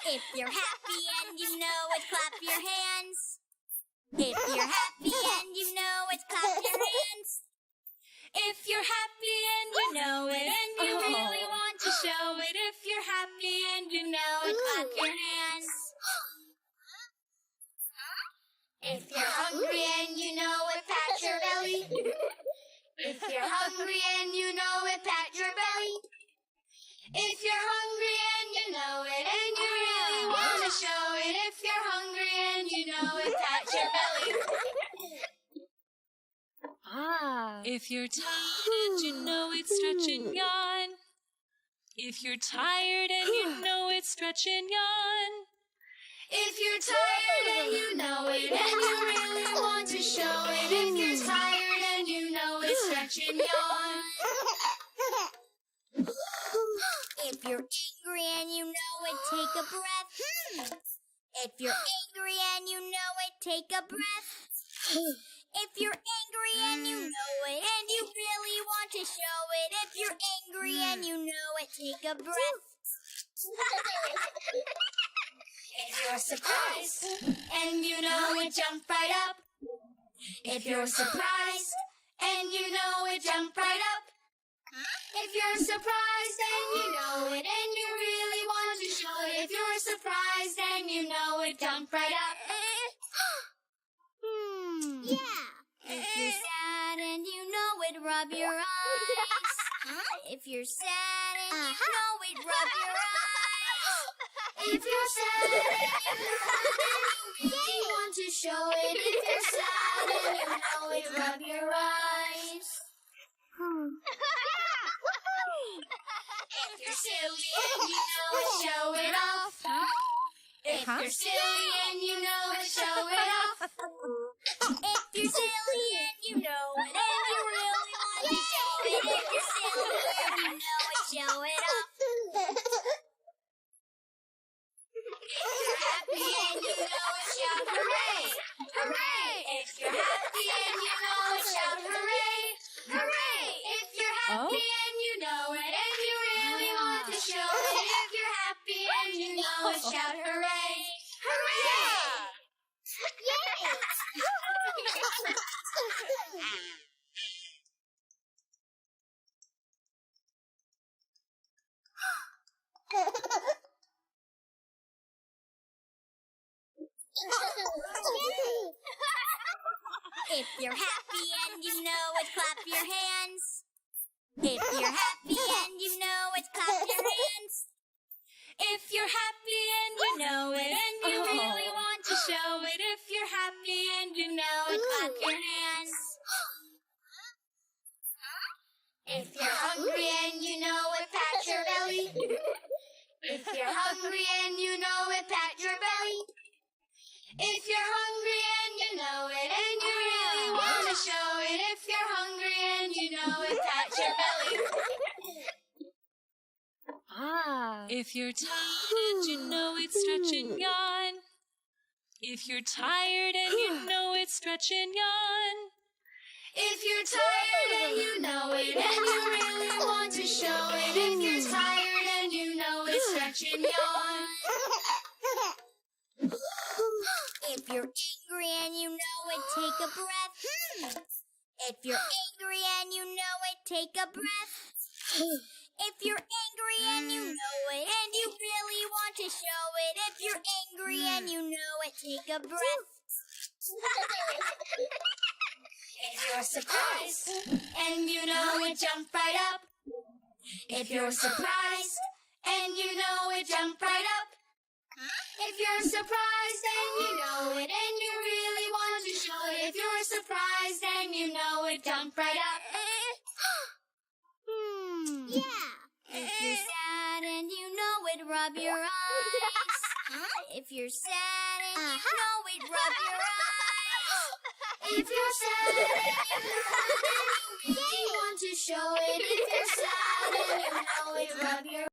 If you're happy and you know it, clap your hands. If you're happy and you know it, clap your hands. If you're happy and you know it and you really want to show it, if you're happy and you know it, clap your hands. If you're hungry and you know it, pat your belly. If you're hungry and you know it, pat your belly. If you're hungry and you know it and you really want to show it, if you're hungry and you know it, pat your belly. If you're tired and you know it, stretch and yawn. If you're tired and you know it, stretch and yawn. If you're tired and you know it and you really want to show it, if you're tired and you know it, stretch and yawn. If you're angry and you know it, take a breath. If you're angry and you know it, take a breath. If you're angry and you know it and you really want to show it, if you're angry and you know it, take a breath. If you're surprised and you know it, jump right up. If you're surprised and you know it, jump right up. If you're surprised and you know it and you really want to show it, if you're surprised and you know it, jump right up. Yeah. If you're sad and you know it, rub your eyes. If you're sad and you know it, rub your eyes. If you're sad and you really want to show it, if you're sad and you know it, rub your eyes. If you're silly and you know it, show it off. If you're silly and you know it, show it off. If you're silly and you know it and you really want to show it, if you're silly and you know it, show it off. If you're happy and you know it, shout hooray! Hooray! If you're happy and you know it, shout hooray! Hooray! If you're happy and you know it and you really want to show it, if you're happy and you know it, shout hooray! Hooray! If you're happy and you know it, clap your hands. If you're happy and you know it, clap your hands. If you're happy and you know it and you really want to show it, if you're happy and you know it, clap your hands. If you're hungry and you know it, pat your belly. If you're hungry and you know it, pat your belly. If you're hungry and you know it and you really want to show it, if you're hungry and you know it, pat your belly. If you're tired and you know it, stretch and yawn. If you're tired and you know it, stretch and yawn. If you're tired and you know it and you really want to show it, if you're tired and you know it, stretch and yawn. If you're angry and you know it, take a breath. If you're angry and you know it, take a breath. If you're angry and you know it and you really want to show it, if you're angry and you know it, take a breath. If you're surprised and you know it, jump right up. If you're surprised and you know it, jump right up. If you're surprised and you know it and you really want to show it, if you're surprised and you know it, jump right up. Yeah. If you're sad and you know it, rub your eyes. If you're sad and you know it, rub your eyes. If you're sad and you really want to show it, if you're sad and you know it, rub your